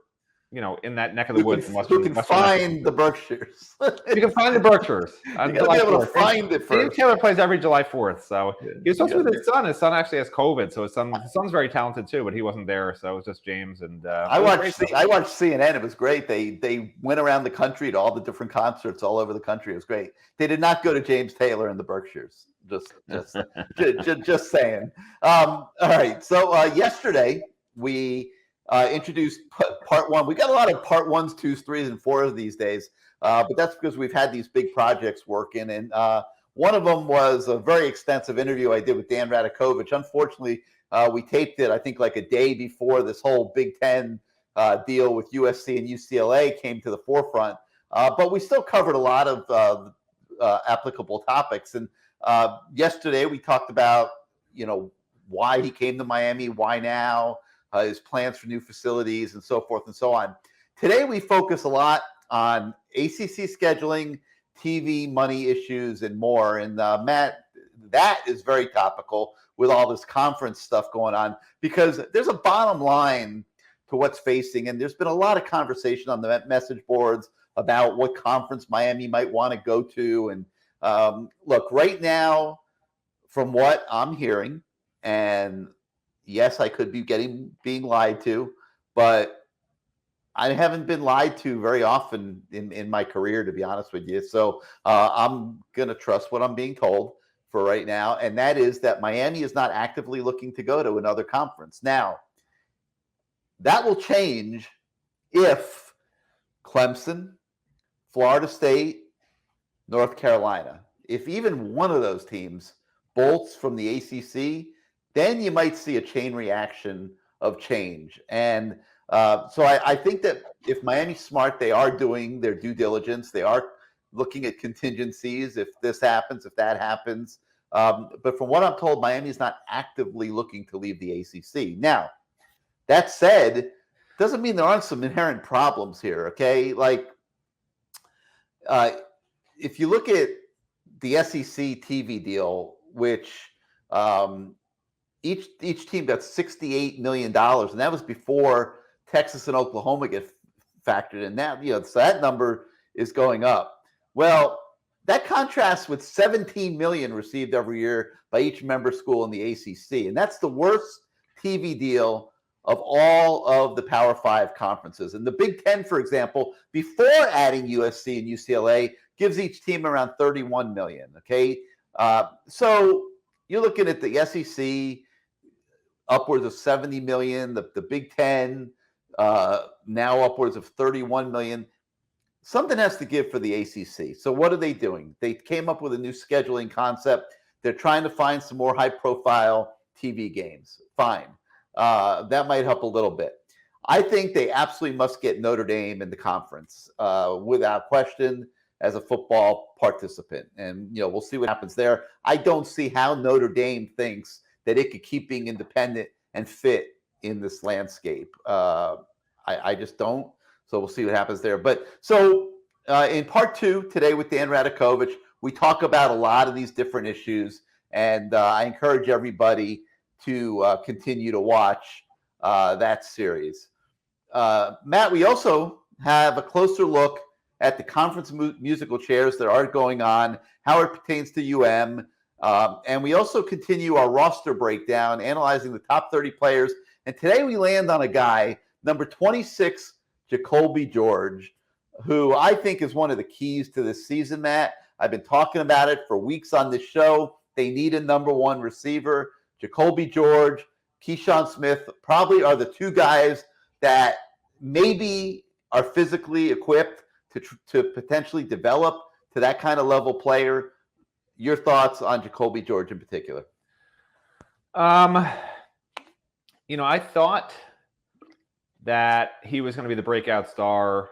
in that neck of the woods. Who can find the Berkshires? You can find the Berkshires. You got to be able to find it first. James Taylor plays every July 4th, so he was supposed to be with his son. His son actually has COVID, so his son's very talented too, but he wasn't there, so it was just James. And I watched CNN. It was great. They went around the country to all the different concerts all over the country. It was great. They did not go to James Taylor in the Berkshires. Just saying. All right. So yesterday we introduced part one. We got a lot of part 1s, 2s, 3s, and 4s these days, but that's because we've had these big projects working. And one of them was a very extensive interview I did with Dan Radakovich. Unfortunately, we taped it, I think, like a day before this whole Big Ten deal with USC and UCLA came to the forefront. But we still covered a lot of applicable topics. And yesterday we talked about, why he came to Miami, why now, his plans for new facilities, and so forth and so on. Today, we focus a lot on ACC scheduling, TV money issues, and more. And Matt, that is very topical with all this conference stuff going on, because there's a bottom line to what's facing. And there's been a lot of conversation on the message boards about what conference Miami might want to go to. And look, right now, from what I'm hearing, and yes, I could be being lied to, but I haven't been lied to very often in my career, to be honest with you. So I'm going to trust what I'm being told for right now. And that is that Miami is not actively looking to go to another conference. Now, that will change if Clemson, Florida State, North Carolina, if even one of those teams bolts from the ACC, then you might see a chain reaction of change. And so I think that if Miami's smart, they are doing their due diligence. They are looking at contingencies if this happens, if that happens. But from what I'm told, Miami's not actively looking to leave the ACC. Now, that said, doesn't mean there aren't some inherent problems here, okay? Like, if you look at the SEC TV deal, which each team got $68 million, and that was before Texas and Oklahoma get factored in. Now, so that number is going up. Well, that contrasts with $17 million received every year by each member school in the ACC, and that's the worst TV deal of all of the Power 5 conferences. And the Big Ten, for example, before adding USC and UCLA, gives each team around $31 million. Okay, so you're looking at the SEC upwards of $70 million, the Big Ten now upwards of $31 million. Something has to give for the ACC. So what are they doing? They came up with a new scheduling concept. They're trying to find some more high-profile TV games. Fine. That might help a little bit. I think they absolutely must get Notre Dame in the conference without question as a football participant. And, we'll see what happens there. I don't see how Notre Dame thinks that it could keep being independent and fit in this landscape. I just don't. So we'll see what happens there. But so in part 2 today with Dan Radakovich, we talk about a lot of these different issues. And I encourage everybody to continue to watch that series. Matt, we also have a closer look at the conference musical chairs that are going on, how it pertains to UM. And we also continue our roster breakdown, analyzing the top 30 players. And today we land on a guy, number 26, Jacoby George, who I think is one of the keys to this season, Matt. I've been talking about it for weeks on this show. They need a number 1 receiver. Jacoby George, Keyshawn Smith probably are the two guys that maybe are physically equipped to potentially develop to that kind of level player. Your thoughts on Jacoby George in particular? I thought that he was going to be the breakout star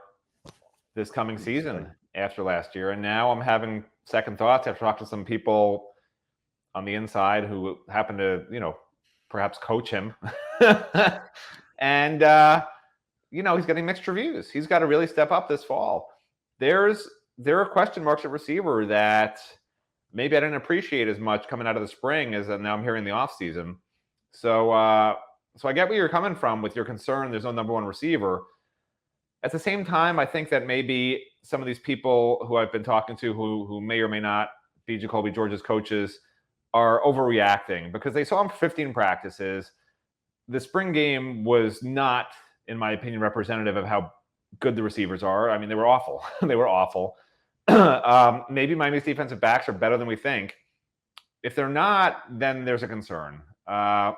this coming season after last year. And now I'm having second thoughts after talking to some people on the inside who happen to, perhaps coach him. And, he's getting mixed reviews. He's got to really step up this fall. There are question marks at receiver that maybe I didn't appreciate as much coming out of the spring as now I'm hearing the offseason. So I get where you're coming from with your concern. There's no number 1 receiver. At the same time, I think that maybe some of these people who I've been talking to who may or may not be Jacoby George's coaches are overreacting because they saw him for 15 practices. The spring game was not, in my opinion, representative of how good the receivers are. I mean, they were awful. They were awful. Maybe Miami's defensive backs are better than we think. If they're not, then there's a concern. I'm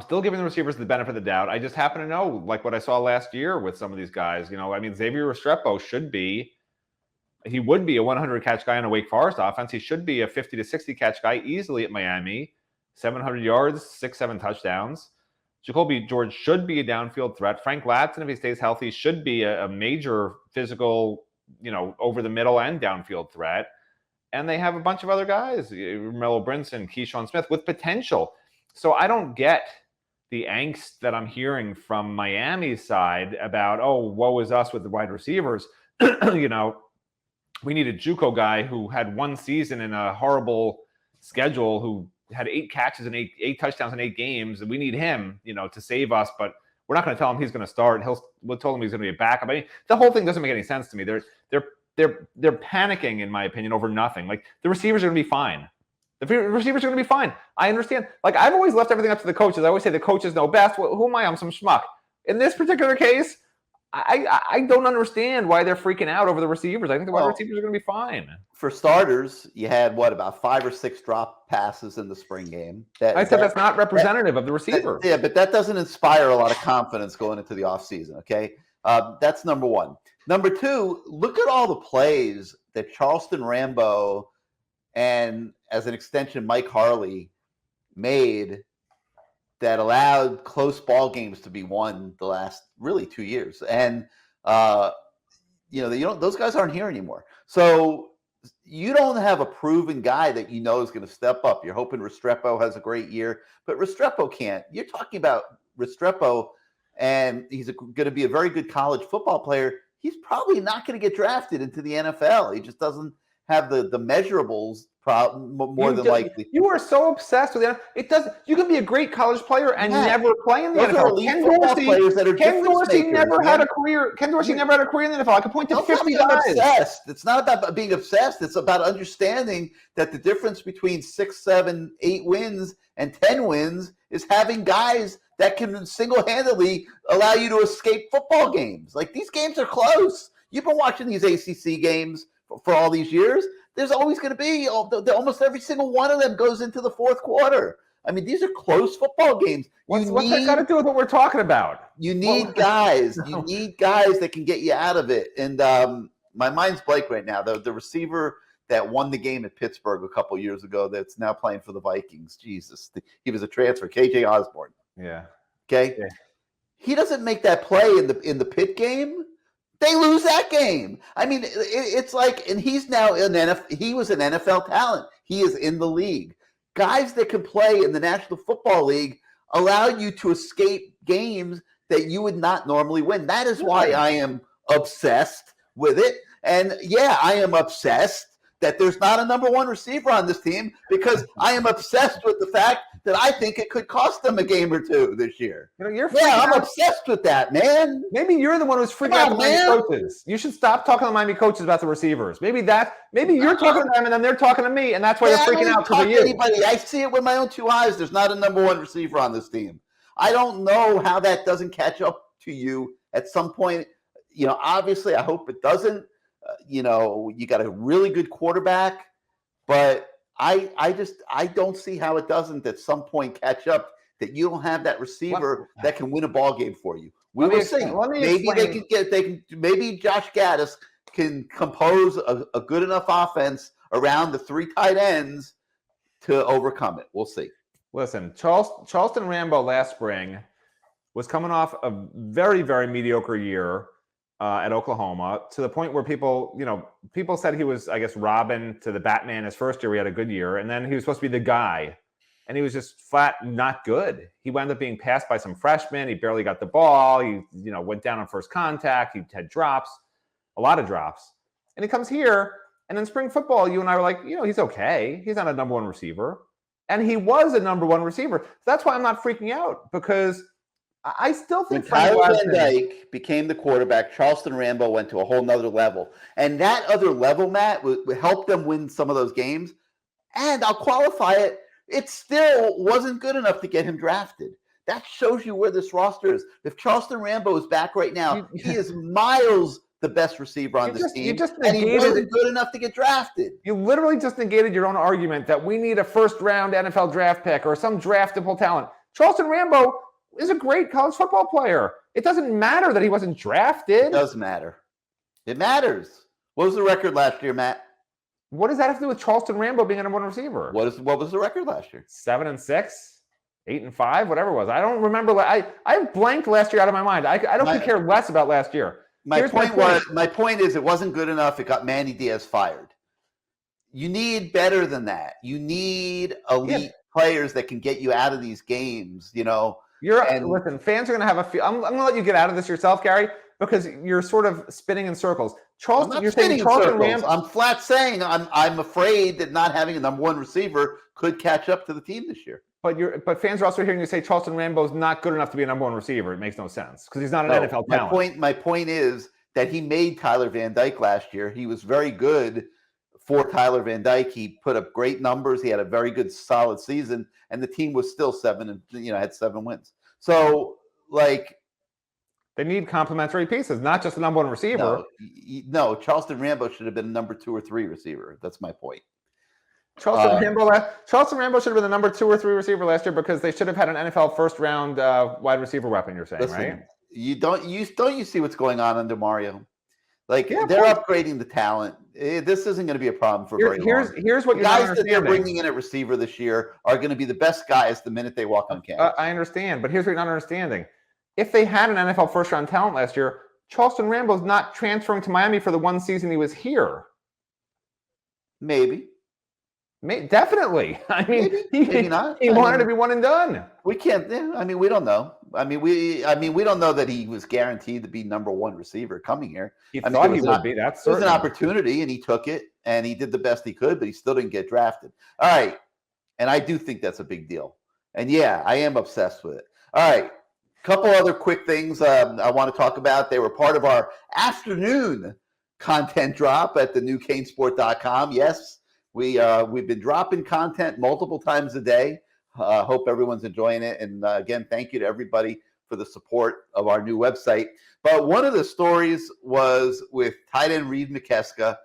still giving the receivers the benefit of the doubt. I just happen to know, like what I saw last year with some of these guys. Xavier Restrepo he would be a 100-catch guy on a Wake Forest offense. He should be a 50 to 60-catch guy easily at Miami. 700 yards, 6-7 touchdowns. Jacoby George should be a downfield threat. Frank Latson, if he stays healthy, should be a major physical, over the middle and downfield threat. And they have a bunch of other guys, Romello Brinson, Keyshawn Smith, with potential. So I don't get the angst that I'm hearing from Miami's side about, woe is us with the wide receivers. you know, we need a JUCO guy who had one season in a horrible schedule, who had 8 catches and eight touchdowns in 8 games. And we need him, you know, to save us. But we're not going to tell him he's going to start. We'll tell him he's going to be a backup. I mean, the whole thing doesn't make any sense to me. They're panicking, in my opinion, over nothing. Like, the receivers are going to be fine. The receivers are going to be fine. I understand. Like, I've always left everything up to the coaches. I always say the coaches know best. Well, who am I? I'm some schmuck. In this particular case, I don't understand why they're freaking out over the receivers. I think the wide receivers are going to be fine. For starters, you had about 5 or 6 drop passes in the spring game. That's not representative of the receiver. Yeah, but that doesn't inspire a lot of confidence going into the offseason, okay? That's number one. Number two, look at all the plays that Charleston Rambo and, as an extension, Mike Harley made that allowed close ball games to be won the last really 2 years. And, those guys aren't here anymore. So you don't have a proven guy that you know is going to step up. You're hoping Restrepo has a great year, but Restrepo can't. You're talking about Restrepo, and he's going to be a very good college football player. He's probably not going to get drafted into the NFL. He just doesn't have the measurables more than likely. You are so obsessed with it. It does. You can be a great college player and never play in the NFL. Ken Dorsey never had a career. Ken Dorsey never had a career in the NFL. I could point to 50 guys. Obsessed. It's not about being obsessed. It's about understanding that the difference between 6, 7, 8 wins and 10 wins is having guys that can single-handedly allow you to escape football games. Like, these games are close. You've been watching these ACC games for all these years. There's always going to be almost every single one of them goes into the fourth quarter. I mean, these are close football games. What's that got to do with what we're talking about? You need guys. You need guys that can get you out of it. And my mind's blank right now. The receiver that won the game at Pittsburgh a couple years ago that's now playing for the Vikings. Jesus. He was a transfer, KJ Osborne. Yeah. Okay. Yeah. He doesn't make that play in the Pitt game. They lose that game. I mean, it's like, and he's now he was an NFL talent. He is in the league. Guys that can play in the National Football League allow you to escape games that you would not normally win. That is why I am obsessed with it. And yeah, I am obsessed that there's not a number one receiver on this team, because I am obsessed with the fact that I think it could cost them a game or two this year. I'm obsessed with that, man. Maybe you're the one who's freaking out the Miami coaches. You should stop talking to Miami coaches about the receivers. Maybe you're talking to them and then they're talking to me, and that's why they're freaking out because of you. I see it with my own 2 eyes. There's not a number one receiver on this team. I don't know how that doesn't catch up to you at some point. Obviously, I hope it doesn't. You got a really good quarterback, but I don't see how it doesn't at some point catch up that you don't have that receiver that can win a ball game for you. We will see. Maybe Josh Gaddis can compose a good enough offense around the 3 tight ends to overcome it. We'll see. Listen, Charleston Rambo last spring was coming off a very, very mediocre year at Oklahoma, to the point where people said he was, I guess, Robin to the Batman. His first year, he had a good year, and then he was supposed to be the guy, and he was just flat not good. He wound up being passed by some freshmen. He barely got the ball. He, went down on first contact. He had drops, a lot of drops, and he comes here, and in spring football, you and I were like, he's okay. He's not a number one receiver, and he was a number one receiver. So that's why I'm not freaking out, because I still think when Tyler Van Dyke became the quarterback, Charleston Rambo went to a whole nother level. And that other level, Matt, would help them win some of those games. And I'll qualify it. It still wasn't good enough to get him drafted. That shows you where this roster is. If Charleston Rambo is back right now, he is miles the best receiver on this team. And he wasn't good enough to get drafted. You literally just negated your own argument that we need a first-round NFL draft pick or some draftable talent. Charleston Rambo is a great college football player. It doesn't matter that he wasn't drafted. It does matter. It matters. What was the record last year, Matt? What does that have to do with Charleston Rambo being a number one receiver? What was the record last year? 7-6, 8-5, whatever it was. I don't remember. I blanked last year out of my mind. I don't care less about last year. My point is, it wasn't good enough. It got Manny Diaz fired. You need better than that. You need elite players that can get you out of these games, Listen, fans are going to have I'm going to let you get out of this yourself, Gary, because you're sort of spinning in circles. Charleston, you're saying spinning in Charleston circles. Rambo. I'm flat saying I'm afraid that not having a number one receiver could catch up to the team this year. But fans are also hearing you say Charleston Rambo's not good enough to be a number one receiver. It makes no sense because he's not an NFL talent. My point is that he made Tyler Van Dyke last year. He was very good for Tyler Van Dyke. He put up great numbers. He had a very good, solid season, and the team was still had 7 wins. So, like, they need complementary pieces, not just a number one receiver. No, Charleston Rambo should have been a number 2 or 3 receiver. That's my point. Charleston Rambo should have been the number 2 or 3 receiver last year because they should have had an NFL first round wide receiver weapon. You're saying, right? You see what's going on under Mario? Like, they're upgrading the talent. This isn't going to be a problem for very long. Here's what the guys that they're bringing in at receiver this year are going to be the best guys the minute they walk on campus. I understand, but here's what you're not understanding. If they had an NFL first round talent last year, Charleston Rambo's not transferring to Miami for the one season he was here. Maybe. Definitely. I mean, maybe not. He wanted to be one and done. We can't. I mean, we don't know. We don't know that he was guaranteed to be number one receiver coming here. He thought he would be. That's it was an opportunity, and he took it, and he did the best he could, but he still didn't get drafted. All right, and I do think that's a big deal. And yeah, I am obsessed with it. All right, couple other quick things I want to talk about. They were part of our afternoon content drop at the new CaneSport.com. Yes. We've been dropping content multiple times a day. Hope everyone's enjoying it. And again, thank you to everybody for the support of our new website. But one of the stories was with tight end Reed McKeska,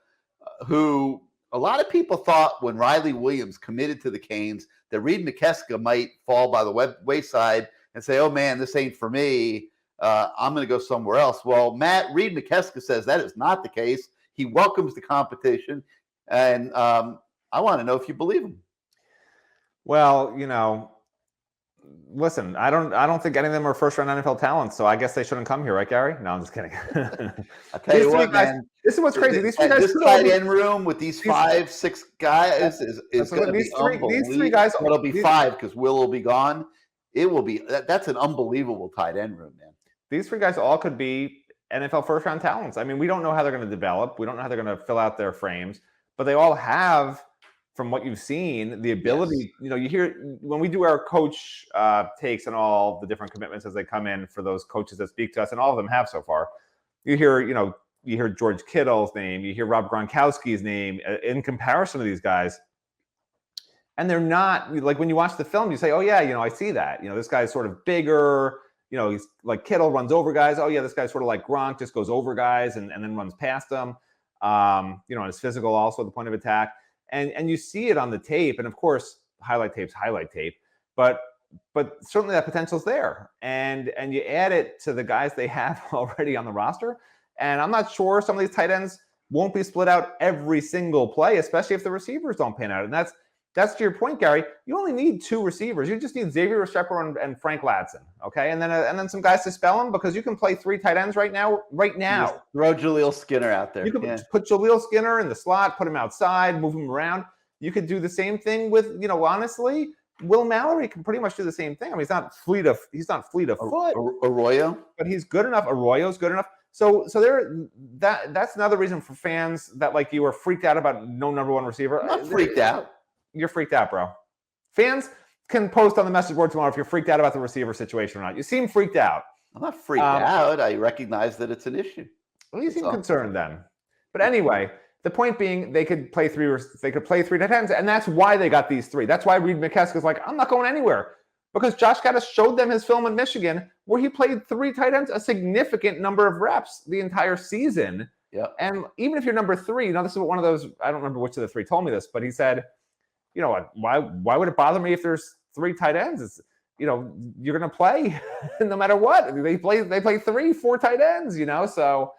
who a lot of people thought when Riley Williams committed to the Canes that Reed McKeska might fall by the wayside and say, oh man, this ain't for me. I'm going to go somewhere else. Well, Reed McKeska says that is not the case. He welcomes the competition. And I want to know if you believe him. Well, listen, I don't think any of them are first round NFL talents, so I guess they shouldn't come here, right, Gary? No, I'm just kidding. I'll tell you what, man. This is what's crazy. These three guys, this tight end room with these 5-6 guys is going to be unbelievable. These 3 guys, it'll be 5 because Will will be gone. It will be that's an unbelievable tight end room, man. These 3 guys all could be NFL first round talents. I mean, we don't know how they're going to develop. We don't know how they're going to fill out their frames. But they all have, from what you've seen, the ability. Yes. You hear when we do our coach takes and all the different commitments as they come in for those coaches that speak to us, and all of them have so far. You hear George Kittle's name, you hear Rob Gronkowski's name in comparison to these guys, and they're not like when you watch the film, you say, oh yeah, I see that. This guy's sort of bigger. He's like Kittle runs over guys. Oh yeah, this guy's sort of like Gronk, just goes over guys and then runs past them. And his physical also at the point of attack. And you see it on the tape. And of course, highlight tape's highlight tape. But certainly that potential's there. And you add it to the guys they have already on the roster. And I'm not sure some of these tight ends won't be split out every single play, especially if the receivers don't pan out. And that's to your point, Gary. You only need 2 receivers. You just need Xavier Restrepo and Frank Ladson, okay? And then some guys to spell them because you can play 3 tight ends right now. Just throw Jaleel Skinner out there. You can put Jaleel Skinner in the slot, put him outside, move him around. You could do the same thing with, honestly, Will Mallory can pretty much do the same thing. I mean, he's not fleet of foot. Arroyo, but he's good enough. Arroyo's good enough. So that's another reason for fans that like you were freaked out about no number 1 receiver. I'm not freaked out. You're freaked out, bro. Fans can post on the message board tomorrow if you're freaked out about the receiver situation or not. You seem freaked out. I'm not freaked out. I recognize that it's an issue. Well, you seem concerned then. But anyway, the point being, they could play 3 tight ends, and that's why they got these 3. That's why Reed McKeska's like, I'm not going anywhere. Because Josh Gattis showed them his film in Michigan where he played 3 tight ends, a significant number of reps the entire season. Yeah. And even if you're number 3, this is what one of those, I don't remember which of the 3 told me this, but he said, why would it bother me if there's 3 tight ends? It's, you're going to play no matter what. They play 3, 4 tight ends, So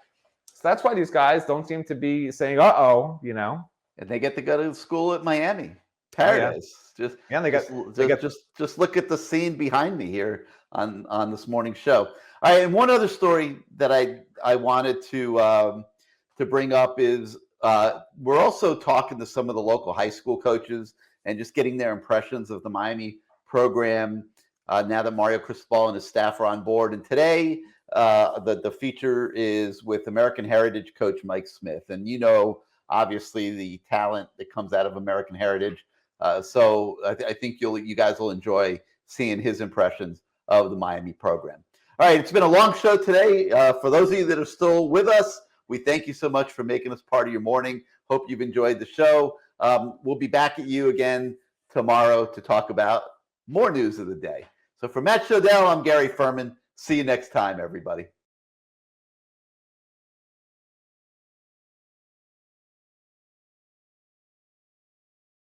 that's why these guys don't seem to be saying, uh-oh, And they get to go to school at Miami. Paradise. Oh, yeah. Just look at the scene behind me here on this morning's show. All right, and one other story that I wanted to bring up is we're also talking to some of the local high school coaches and just getting their impressions of the Miami program now that Mario Cristobal and his staff are on board. And today, The feature is with American Heritage coach Mike Smith, and obviously the talent that comes out of American Heritage. So I think you guys will enjoy seeing his impressions of the Miami program. All right, it's been a long show today. For those of you that are still with us, we thank you so much for making us part of your morning. Hope you've enjoyed the show. We'll be back at you again tomorrow to talk about more news of the day. So for Matt Shodell, I'm Gary Ferman. See you next time, everybody.